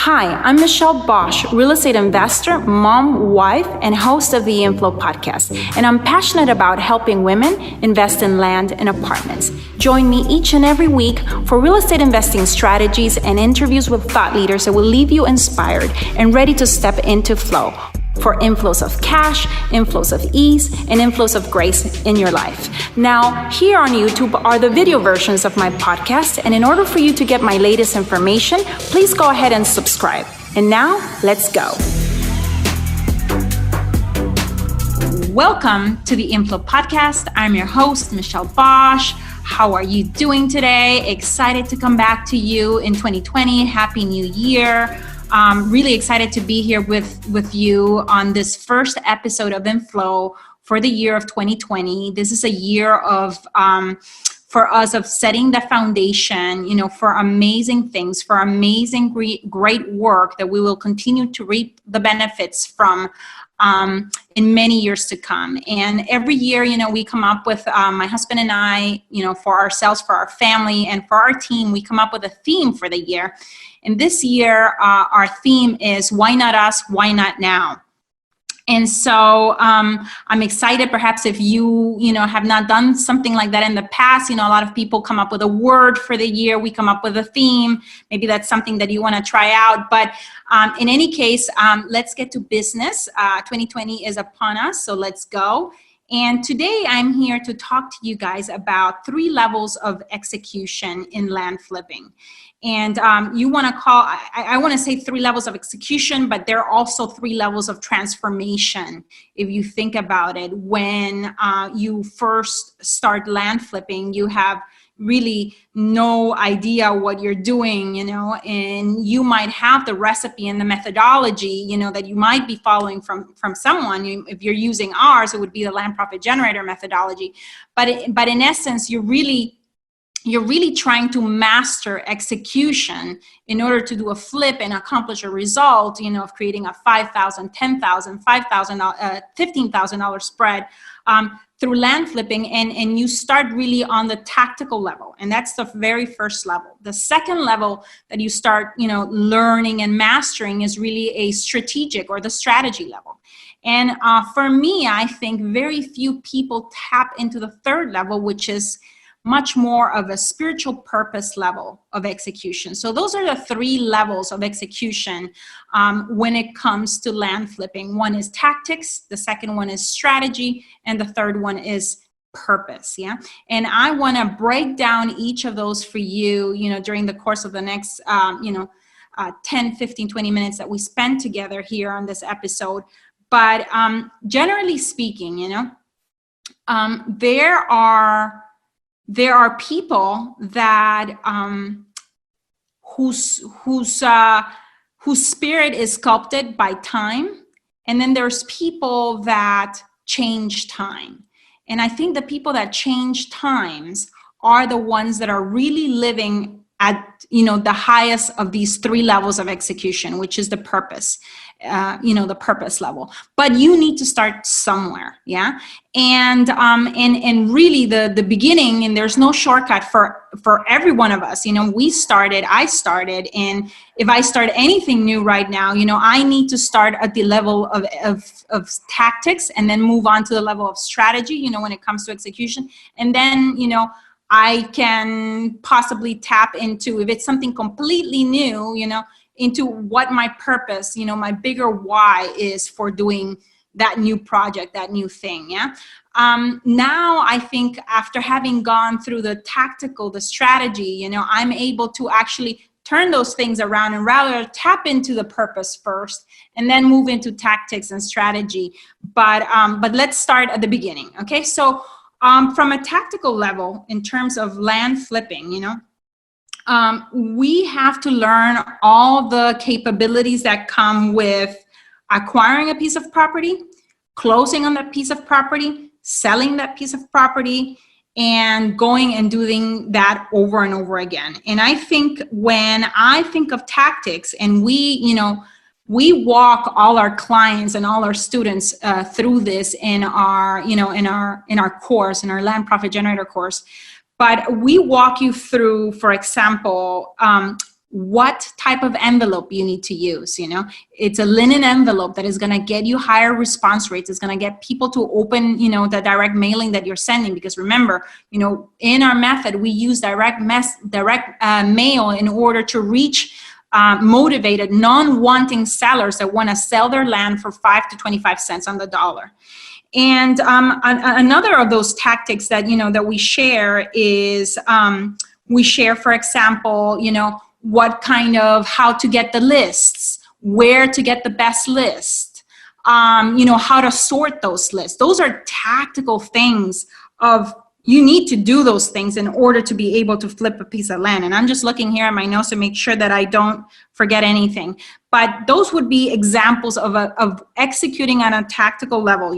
Hi, I'm Michelle Bosch, real estate investor, mom, wife, and host of the InFLOW podcast. And I'm passionate about helping women invest in land and apartments. Join me each and every week for real estate investing strategies and interviews with thought leaders that will leave you inspired and ready to step into flow for inflows of cash, inflows of ease, and inflows of grace in your life. Now, here on YouTube are the video versions of my podcast, and in order for you to get my latest information, please go ahead and subscribe. And now, let's go. Welcome to the InFLOW podcast. I'm your host, Michelle Bosch. How are you doing today? Excited to come back to you in 2020. Happy New Year. Really excited to be here with you on this first episode of InFLOW for the year of 2020. This is a year of, for us, of setting the foundation, for amazing things, for amazing, great work that we will continue to reap the benefits from in many years to come. And every year, we come up with, my husband and I, for ourselves, for our family, and for our team, we come up with a theme for the year. And this year, our theme is why not us, why not now? And so I'm excited, perhaps if you, have not done something like that in the past, a lot of people come up with a word for the year. We come up with a theme. Maybe that's something that you want to try out. But in any case, let's get to business. 2020 is upon us, so let's go. And today I'm here to talk to you guys about 3 levels of execution in land flipping. And you want to call, I want to say 3 levels of execution, but there are also 3 levels of transformation. If you think about it, when you first start land flipping, you have really no idea what you're doing, and you might have the recipe and the methodology, that you might be following from someone. If you're using ours, it would be the land profit generator methodology. But in essence, you're really trying to master execution in order to do a flip and accomplish a result, of creating a $5,000, $10,000, $5,000, $15,000 spread through land flipping. And you start really on the tactical level. And that's the very first level. The second level that you start, learning and mastering is really a strategic or the strategy level. And for me, I think very few people tap into the third level, which is much more of a spiritual purpose level of execution. So those are the 3 levels of execution when it comes to land flipping. One is tactics, the second one is strategy, and the third one is purpose. Yeah. And I want to break down each of those for you, during the course of the next, 10, 15, 20 minutes that we spend together here on this episode. But generally speaking, there are people that whose spirit is sculpted by time, and then there's people that change time. And I think the people that change times are the ones that are really living at the highest of these 3 levels of execution, which is the purpose. The purpose level, but you need to start somewhere. Yeah. And really the beginning, and there's no shortcut for every one of us. I started, and if I start anything new right now, I need to start at the level of tactics and then move on to the level of strategy, when it comes to execution. And then, I can possibly tap into, if it's something completely new, into what my purpose, my bigger why is for doing that new project, that new thing. Yeah. Now I think after having gone through the tactical, the strategy, I'm able to actually turn those things around and rather tap into the purpose first and then move into tactics and strategy. But let's start at the beginning. Okay. So from a tactical level, in terms of land flipping, we have to learn all the capabilities that come with acquiring a piece of property, closing on that piece of property, selling that piece of property, and going and doing that over and over again. And I think when I think of tactics, and we walk all our clients and all our students through this in our course, in our land profit generator course. But we walk you through, for example, what type of envelope you need to use. It's a linen envelope that is going to get you higher response rates. It's going to get people to open, the direct mailing that you're sending. Because remember, in our method, we use direct mail in order to reach motivated, non-wanting sellers that want to sell their land for 5 to 25 cents on the dollar. And another of those tactics that, that we share is we share, for example, how to get the lists, where to get the best list, how to sort those lists. Those are tactical things you need to do those things in order to be able to flip a piece of land. And I'm just looking here at my notes to make sure that I don't forget anything. But those would be examples of executing on a tactical level,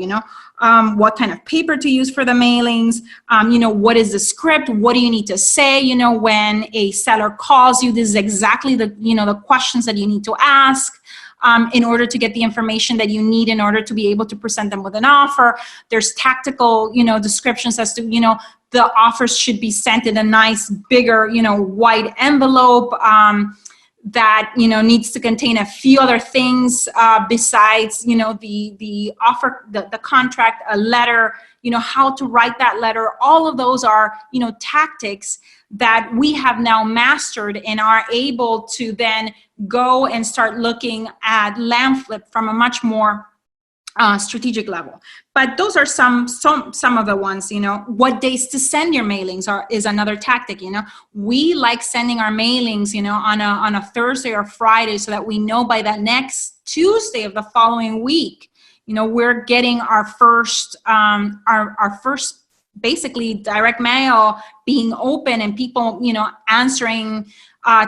what kind of paper to use for the mailings, what is the script, what do you need to say, when a seller calls you, this is exactly the questions that you need to ask. In order to get the information that you need in order to be able to present them with an offer. There's tactical, descriptions as to, the offers should be sent in a nice, bigger, white envelope that, needs to contain a few other things besides, the offer, the contract, a letter, how to write that letter. All of those are, tactics that we have now mastered and are able to then go and start looking at land flip from a much more strategic level. But those are some of the ones. What days to send your mailings is another tactic. We like sending our mailings on a Thursday or Friday so that we know by that next Tuesday of the following week we're getting our first basically direct mail being open and people, answering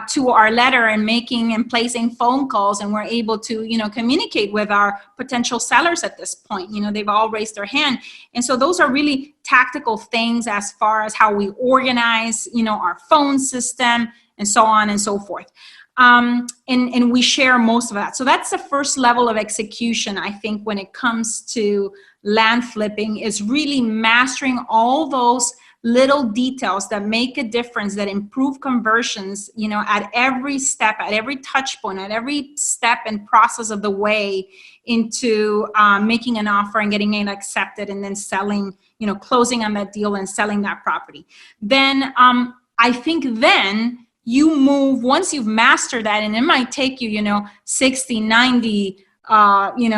to our letter and making and placing phone calls, and we're able to, communicate with our potential sellers at this point. They've all raised their hand. And so those are really tactical things as far as how we organize, our phone system and so on and so forth. And we share most of that. So that's the first level of execution, I think, when it comes to land flipping, is really mastering all those little details that make a difference, that improve conversions, at every step, at every touch point, at every step and process of the way into making an offer and getting it accepted, and then selling, closing on that deal and selling that property. Then I think then you move, once you've mastered that, and it might take you, 60, 90,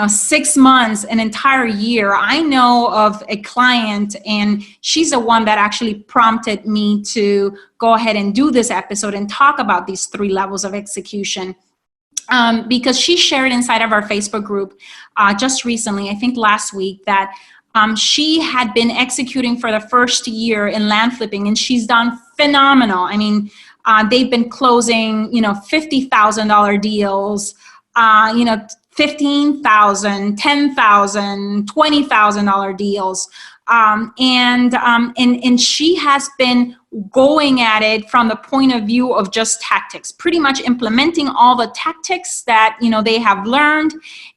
6 months, an entire year. I know of a client, and she's the one that actually prompted me to go ahead and do this episode and talk about these 3 levels of execution. Because she shared inside of our Facebook group just recently, I think last week, that she had been executing for the first year in land flipping, and she's done phenomenal. I mean, they've been closing, $50,000 deals, $15,000, $10,000, $20,000 deals. And she has been going at it from the point of view of just tactics, pretty much implementing all the tactics that, they have learned,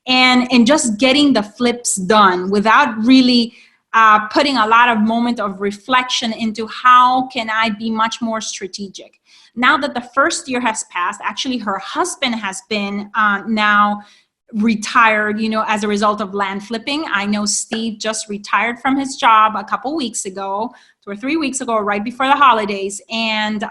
and just getting the flips done without really putting a lot of moment of reflection into how can I be much more strategic. Now that the first year has passed, actually her husband has been now retired, as a result of land flipping. I know Steve just retired from his job a couple weeks ago, 2 or 3 weeks ago, right before the holidays. And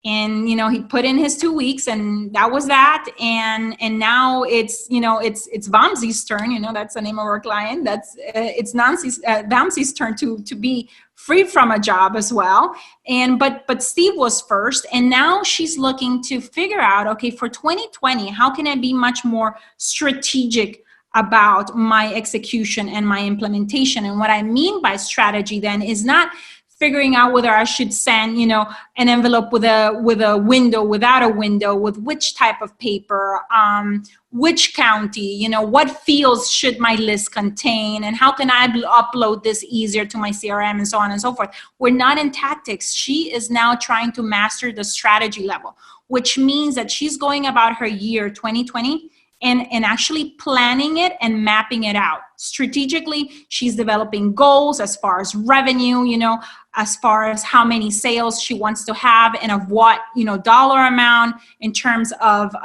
he put in his 2 weeks, and that was that. And now it's, it's Vamsi's turn, that's the name of our client. It's Vamsi's turn to be free from a job as well. But Steve was first, and now she's looking to figure out, okay, for 2020, how can I be much more strategic about my execution and my implementation? And what I mean by strategy then is not figuring out whether I should send, an envelope with a window, without a window, with which type of paper, which county, what fields should my list contain, and how can I upload this easier to my CRM, and so on and so forth. We're not in tactics. She is now trying to master the strategy level, which means that she's going about her year 2020 and actually planning it and mapping it out. Strategically, she's developing goals as far as revenue, as far as how many sales she wants to have and of what, dollar amount in terms of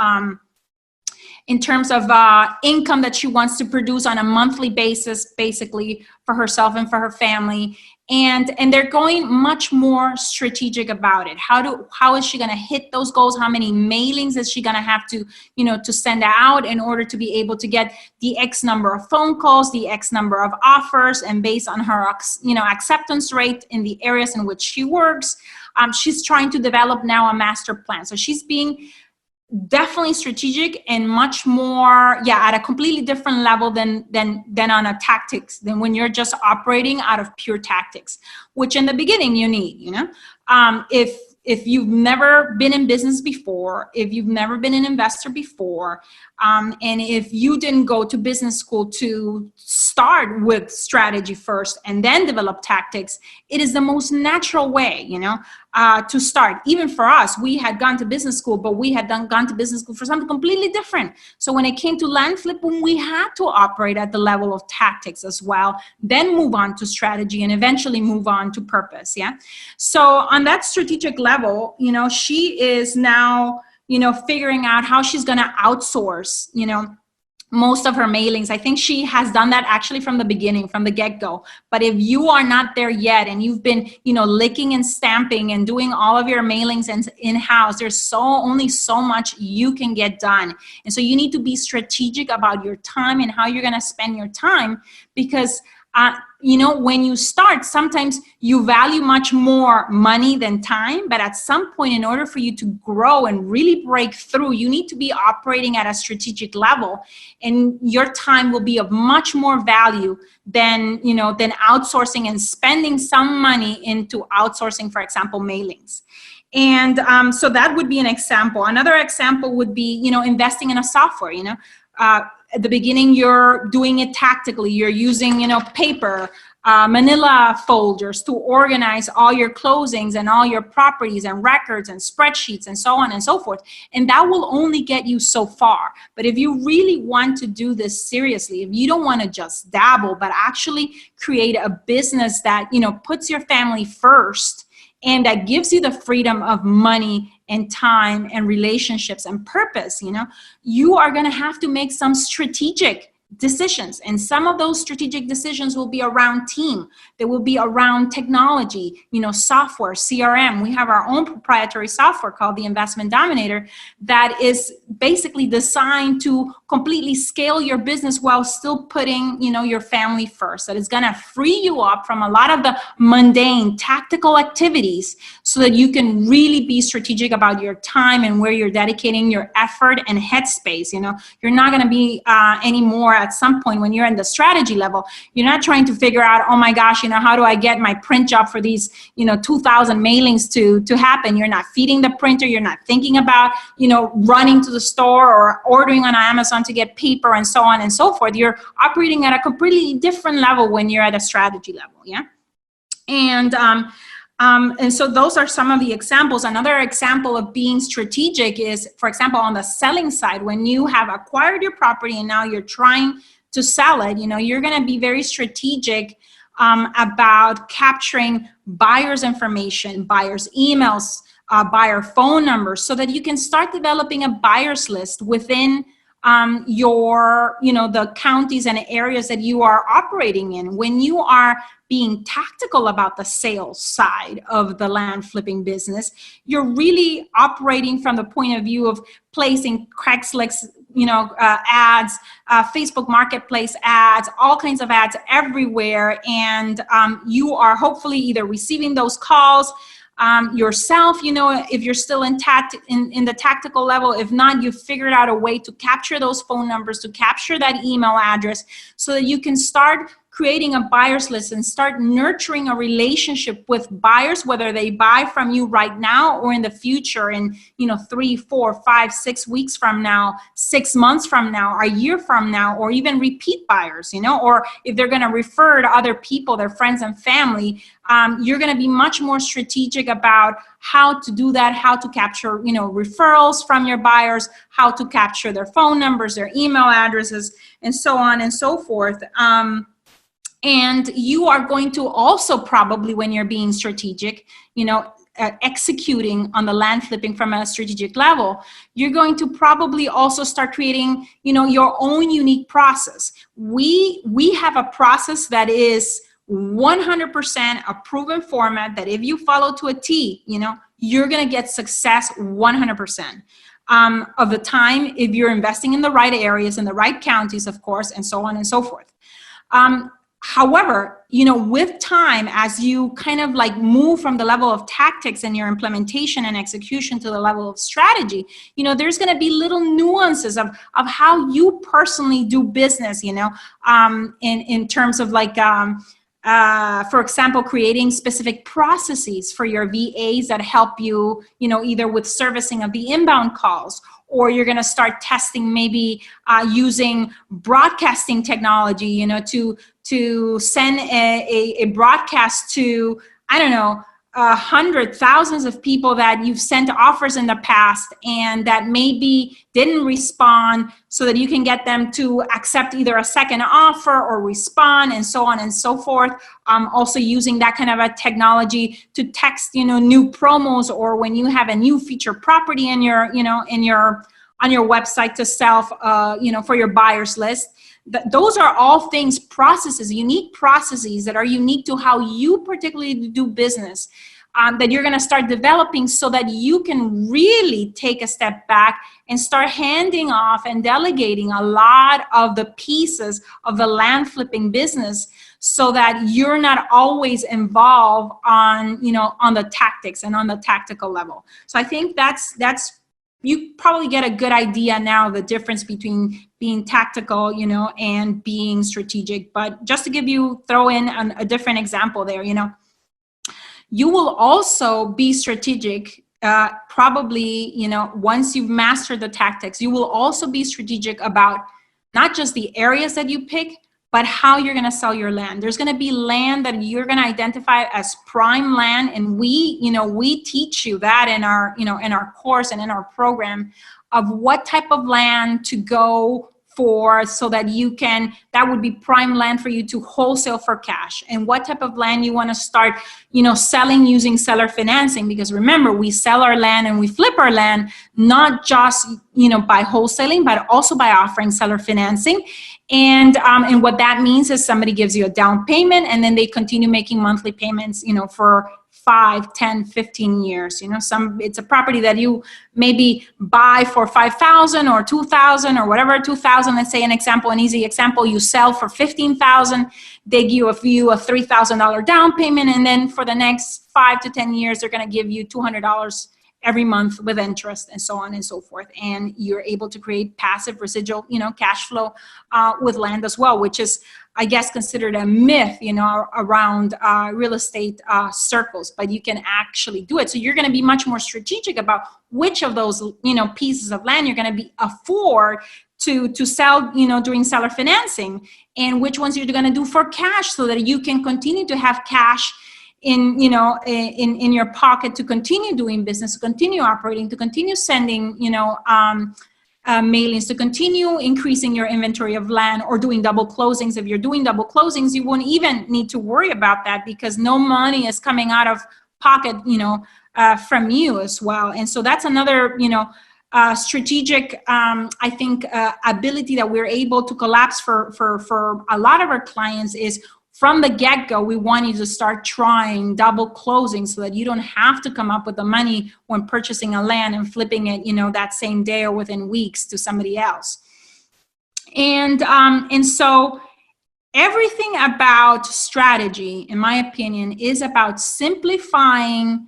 income that she wants to produce on a monthly basis, basically for herself and for her family. And they're going much more strategic about it. How is she going to hit those goals? How many mailings is she going to have to, to send out in order to be able to get the X number of phone calls, the X number of offers, and based on her, acceptance rate in the areas in which she works, she's trying to develop now a master plan. So she's being definitely strategic and much more, at a completely different level than on a tactics, than when you're just operating out of pure tactics, which in the beginning you need, if you've never been in business before, if you've never been an investor before, and if you didn't go to business school to start with strategy first and then develop tactics, it is the most natural way, to start. Even for us, we had gone to business school, but we had gone to business school for something completely different. So when it came to land flipping, we had to operate at the level of tactics as well, then move on to strategy and eventually move on to purpose. Yeah. So on that strategic level, she is now, figuring out how she's going to outsource, most of her mailings. I think she has done that actually from the beginning, from the get-go. But if you are not there yet and you've been, licking and stamping and doing all of your mailings and in-house, there's only so much you can get done. And so you need to be strategic about your time and how you're going to spend your time, because when you start, sometimes you value much more money than time. But at some point, in order for you to grow and really break through, you need to be operating at a strategic level, and your time will be of much more value than outsourcing and spending some money into outsourcing, for example, mailings. And so that would be an example. Another example would be, investing in a software. At the beginning, you're doing it tactically. You're using, paper, manila folders to organize all your closings and all your properties and records and spreadsheets and so on and so forth. And that will only get you so far. But if you really want to do this seriously, if you don't want to just dabble, but actually create a business that, puts your family first, and that gives you the freedom of money and time and relationships and purpose, you are going to have to make some strategic decisions. And some of those strategic decisions will be around team. They will be around technology, software, CRM. We have our own proprietary software called the Investment Dominator that is basically designed to completely scale your business while still putting, your family first. That is going to free you up from a lot of the mundane tactical activities so that you can really be strategic about your time and where you're dedicating your effort and headspace. You're not going to be anymore at some point when you're in the strategy level. You're not trying to figure out, oh my gosh, how do I get my print job for these, 2,000 mailings to happen? You're not feeding the printer. You're not thinking about, running to the store or ordering on Amazon to get paper and so on and so forth. You're operating at a completely different level when you're at a strategy level. Yeah. And so those are some of the examples. Another example of being strategic is, for example, on the selling side, when you have acquired your property and now you're trying to sell it, you're going to be very strategic about capturing buyers' information, buyers' emails, buyer phone numbers, so that you can start developing a buyers list within the counties and areas that you are operating in. When you are being tactical about the sales side of the land flipping business, you're really operating from the point of view of placing Craigslist, ads, Facebook Marketplace ads, all kinds of ads everywhere. And you are hopefully either receiving those calls yourself, if you're still in the tactical level. If not, you've figured out a way to capture those phone numbers, to capture that email address, so that you can start creating a buyer's list and start nurturing a relationship with buyers, whether they buy from you right now or in the future, in 3, 4, 5, 6 weeks from now, 6 months from now, a year from now, or even repeat buyers, or if they're going to refer to other people, their friends and family. You're going to be much more strategic about how to do that, how to capture, referrals from your buyers, how to capture their phone numbers, their email addresses, and so on and so forth. And you are going to also probably, when you're being strategic, executing on the land flipping from a strategic level, you're going to probably also start creating, your own unique process. We have a process that is 100% a proven format that if you follow to a T, you're going to get success 100% of the time if you're investing in the right areas, in the right counties, of course, and so on and so forth. However, with time, as you kind of like move from the level of tactics and your implementation and execution to the level of strategy, there's going to be little nuances of how you personally do business, in terms of like, for example, creating specific processes for your VAs that help you, either with servicing of the inbound calls, or you're going to start testing maybe using broadcasting technology, to send a broadcast to, I don't know, hundreds, thousands of people that you've sent offers in the past and that maybe didn't respond, so that you can get them to accept either a second offer or respond, and so on and so forth. Also using that kind of a technology to text, new promos, or when you have a new feature property in your, on your website to sell, for your buyer's list. Those are all things, processes, unique processes that are unique to how you particularly do business, that you're going to start developing, so that you can really take a step back and start handing off and delegating a lot of the pieces of the land flipping business, so that you're not always involved on, on the tactics and on the tactical level. So I think that's you probably get a good idea now, the difference between being tactical, and being strategic. But just to throw in a different example there, you will also be strategic, probably, once you've mastered the tactics, you will also be strategic about not just the areas that you pick, but how you're going to sell your land. There's going to be land that you're going to identify as prime land, and we teach you that in our, in our course and in our program, of what type of land to go for, so that that would be prime land for you to wholesale for cash, and what type of land you want to start, selling using seller financing. Because remember, we sell our land and we flip our land, not just, by wholesaling, but also by offering seller financing. And what that means is somebody gives you a down payment, and then they continue making monthly payments, for 5, 10, 15 years. It's a property that you maybe buy for $5,000 or $2,000 or whatever, $2,000. Let's say an easy example, you sell for $15,000. They give you a $3,000 down payment, and then for the next 5 to 10 years, they're going to give you $200 every month with interest, and so on and so forth. And you're able to create passive residual, cash flow with land as well, which is, I guess, considered a myth, around real estate circles, but you can actually do it. So you're going to be much more strategic about which of those, pieces of land you're going to afford to sell, during seller financing, and which ones you're going to do for cash, so that you can continue to have cash in your pocket to continue doing business, to continue operating, to continue sending, mailings, to continue increasing your inventory of land, or doing double closings. If you're doing double closings, you won't even need to worry about that, because no money is coming out of pocket, from you as well. And so that's another, strategic, I think, ability that we're able to collapse for a lot of our clients is, from the get-go, we want you to start trying double closing, so that you don't have to come up with the money when purchasing a land and flipping it, that same day or within weeks to somebody else. And so everything about strategy, in my opinion, is about simplifying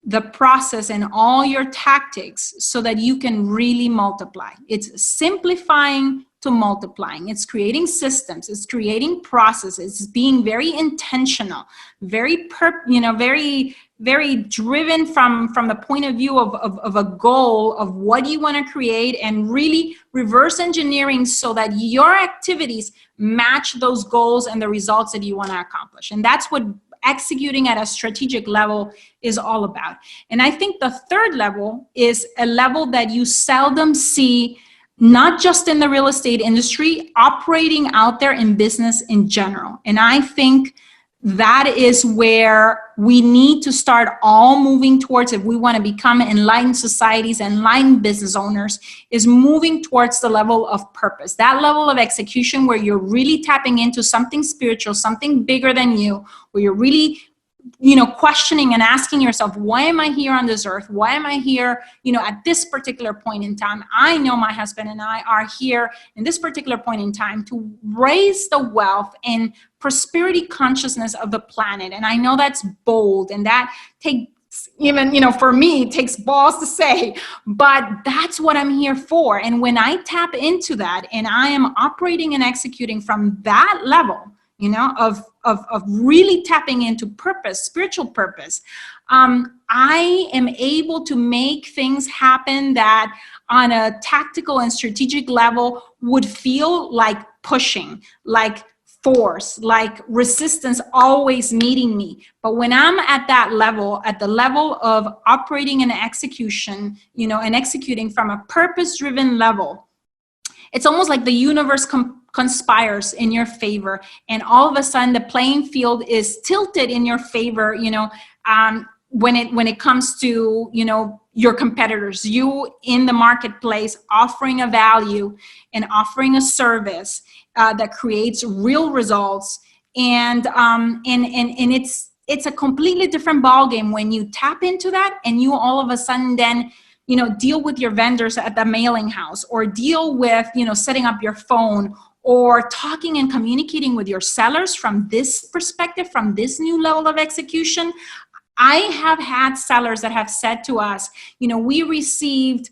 the process and all your tactics, so that you can really multiply. It's simplifying to multiplying. It's creating systems. It's creating processes. It's being very intentional, very very driven from the point of view of a goal of what you want to create, and really reverse engineering so that your activities match those goals and the results that you want to accomplish. And that's what executing at a strategic level is all about. And I think the third level is a level that you seldom see, not just in the real estate industry, operating out there in business in general. And I think that is where we need to start all moving towards, if we want to become enlightened societies, enlightened business owners, is moving towards the level of purpose, that level of execution where you're really tapping into something spiritual, something bigger than you, where you're really questioning and asking yourself, why am I here on this earth? Why am I here, at this particular point in time? I know my husband and I are here in this particular point in time to raise the wealth and prosperity consciousness of the planet. And I know that's bold, and that takes even, for me, it takes balls to say, but that's what I'm here for. And when I tap into that and I am operating and executing from that level, of really tapping into purpose, spiritual purpose, I am able to make things happen that on a tactical and strategic level would feel like pushing, like force, like resistance always meeting me. But when I'm at that level, at the level of operating and execution, and executing from a purpose-driven level, it's almost like the universe conspires in your favor, and all of a sudden the playing field is tilted in your favor, when it comes to, your competitors, you in the marketplace offering a value and offering a service that creates real results. And it's a completely different ballgame when you tap into that, and you all of a sudden then deal with your vendors at the mailing house, or deal with, setting up your phone, or talking and communicating with your sellers from this perspective, from this new level of execution. I have had sellers that have said to us, we received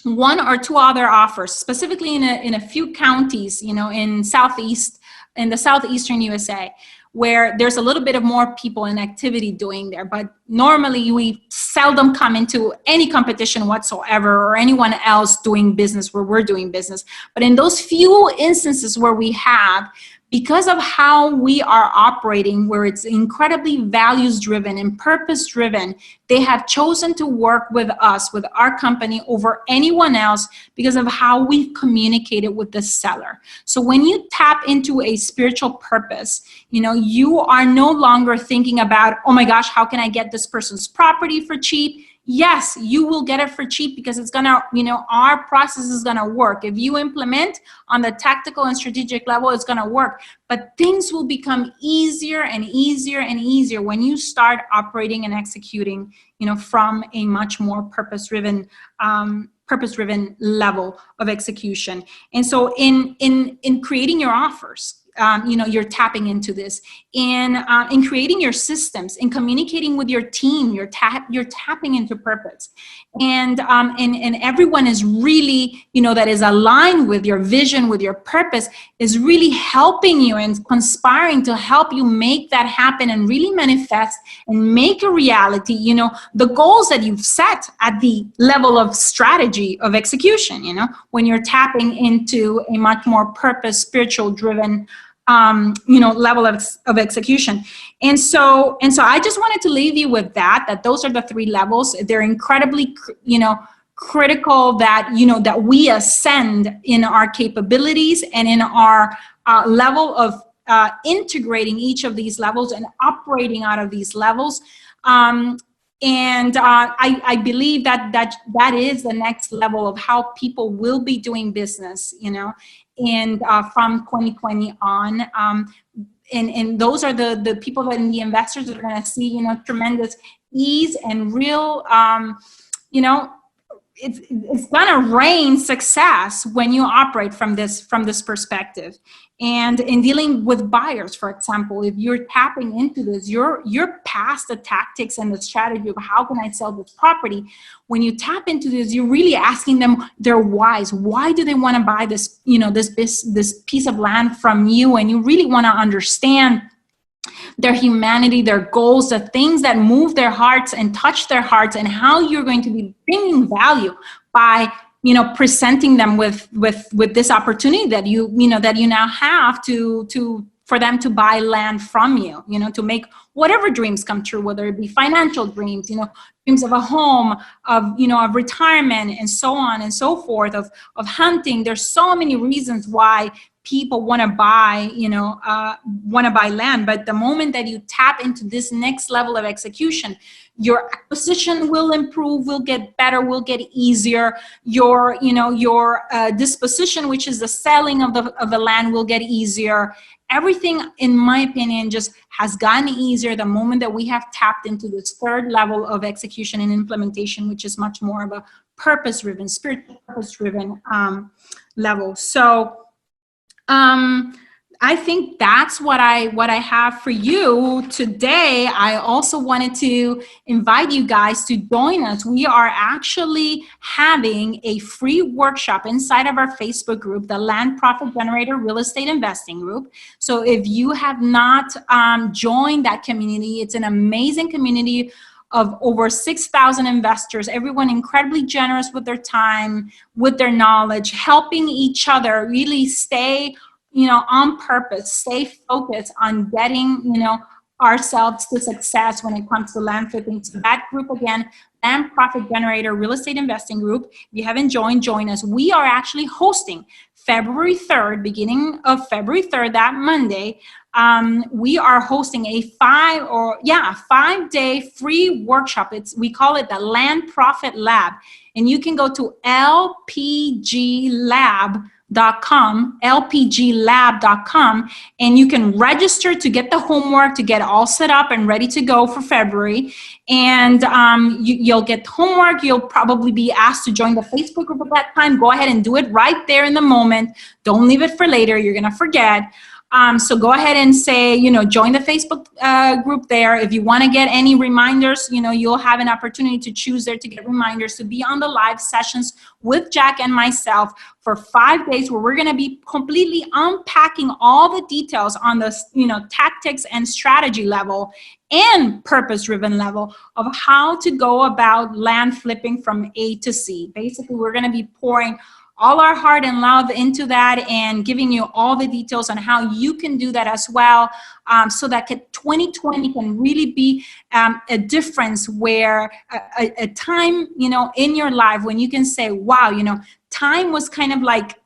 one or two other offers, specifically in a few counties, in the southeastern USA, where there's a little bit of more people and activity doing there. But normally we seldom come into any competition whatsoever, or anyone else doing business where we're doing business. But in those few instances where we have, because of how we are operating, where it's incredibly values driven and purpose driven, they have chosen to work with us, with our company, over anyone else, because of how we've communicated with the seller. So when you tap into a spiritual purpose, you are no longer thinking about, oh my gosh, how can I get this person's property for cheap? Yes, you will get it for cheap, because it's gonna, our process is gonna work. If you implement on the tactical and strategic level, it's gonna work. But things will become easier and easier and easier when you start operating and executing, from a much more purpose-driven level of execution. And so in creating your offers, you're tapping into this. In creating your systems, in communicating with your team, you're tapping into purpose. And everyone is really, that is aligned with your vision, with your purpose, is really helping you and conspiring to help you make that happen and really manifest and make a reality, the goals that you've set at the level of strategy of execution, when you're tapping into a much more purpose, spiritual driven level of execution. And so I just wanted to leave you with that those are the three levels. They're incredibly, critical that, that we ascend in our capabilities and in our level of integrating each of these levels and operating out of these levels. I believe that is the next level of how people will be doing business, and from 2020 on. And those are the people and the investors that are going to see, tremendous ease and real, it's gonna rain success when you operate from this perspective. And in dealing with buyers, for example, if you're tapping into this, you're past the tactics and the strategy of how can I sell this property. When you tap into this, you're really asking them their whys. Why do they want to buy this, this piece of land from you? And you really want to understand their humanity, their goals, the things that move their hearts and touch their hearts, and how you're going to be bringing value by presenting them with this opportunity that you now have to for them to buy land from you, to make whatever dreams come true, whether it be financial dreams, dreams of a home, of retirement, and so on and so forth, of hunting. There's so many reasons why people want to buy land. But the moment that you tap into this next level of execution, your acquisition will improve, will get better, will get easier. Your disposition, which is the selling of the land, will get easier. Everything, in my opinion, just has gotten easier the moment that we have tapped into this third level of execution and implementation, which is much more of a purpose-driven, spiritual purpose-driven level. So I think that's what I have for you today. I also wanted to invite you guys to join us. We are actually having a free workshop inside of our Facebook group, the Land Profit Generator Real Estate Investing Group. So if you have not joined that community, it's an amazing community of over 6,000 investors, everyone incredibly generous with their time, with their knowledge, helping each other really stay, on purpose, stay focused on getting, ourselves to success when it comes to land flipping. So that group, again, Land Profit Generator Real Estate Investing Group. If you haven't joined, join us. We are actually hosting February 3rd, beginning of February 3rd, that Monday. We are hosting a 5-day free workshop. We call it the Land Profit Lab. And you can go to lpglab.com, and you can register to get the homework, to get all set up and ready to go for February. And you'll get homework. You'll probably be asked to join the Facebook group at that time. Go ahead and do it right there in the moment. Don't leave it for later. You're going to forget. So go ahead and say, join the Facebook group there. If you want to get any reminders, you'll have an opportunity to choose there to get reminders to be on the live sessions with Jack and myself for 5 days, where we're going to be completely unpacking all the details on the, tactics and strategy level and purpose-driven level of how to go about land flipping from A to C. Basically, we're going to be pouring all our heart and love into that and giving you all the details on how you can do that as well, so that 2020 can really be a difference, where a time, in your life when you can say, wow, time was kind of like,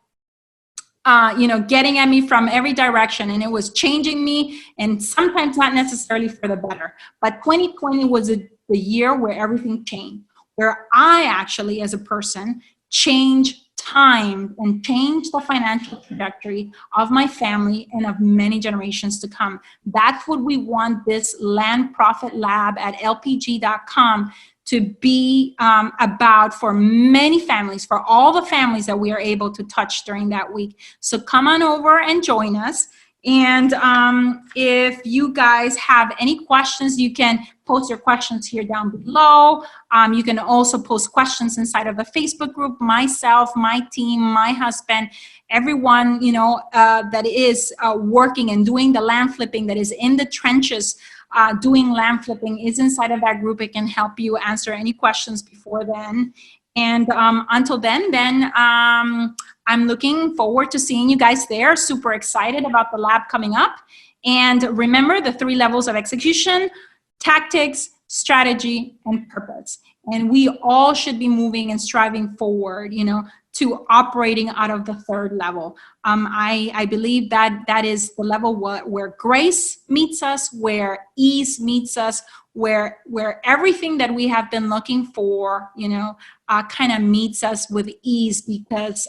getting at me from every direction, and it was changing me, and sometimes not necessarily for the better. But 2020 was the year where everything changed, where I actually, as a person, changed time and change the financial trajectory of my family and of many generations to come. That's what we want this Land Profit Lab at lpg.com to be about for many families, for all the families that we are able to touch during that week. So come on over and join us. And if you guys have any questions, you can post your questions here down below. You can also post questions inside of the Facebook group. Myself, my team, my husband, everyone, that is working and doing the land flipping, that is in the trenches doing land flipping, is inside of that group. It can help you answer any questions before then. And until then, I'm looking forward to seeing you guys there. Super excited about the lab coming up. And remember the 3 levels of execution: tactics, strategy, and purpose. And we all should be moving and striving forward, to operating out of the 3rd level. I believe that is the level where grace meets us, where ease meets us, where everything that we have been looking for, kind of meets us with ease, because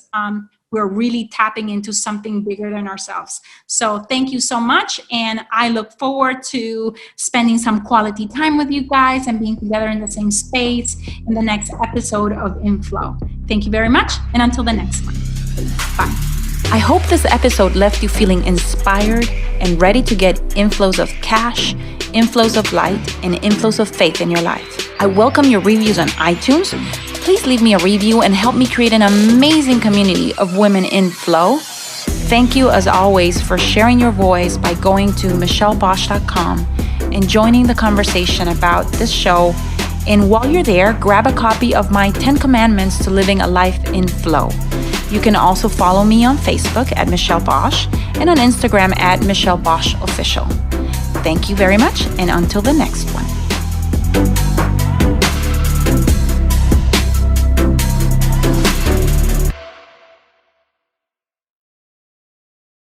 we're really tapping into something bigger than ourselves. So thank you so much. And I look forward to spending some quality time with you guys and being together in the same space in the next episode of InFLOW. Thank you very much. And until the next one. Bye. I hope this episode left you feeling inspired and ready to get inflows of cash, inflows of light, and inflows of faith in your life. I welcome your reviews on iTunes. Please leave me a review and help me create an amazing community of women in flow. Thank you, as always, for sharing your voice by going to michellebosch.com and joining the conversation about this show. And while you're there, grab a copy of my 10 Commandments to Living a Life in Flow. You can also follow me on Facebook at Michelle Bosch and on Instagram at Michelle Bosch Official. Thank you very much, and until the next one.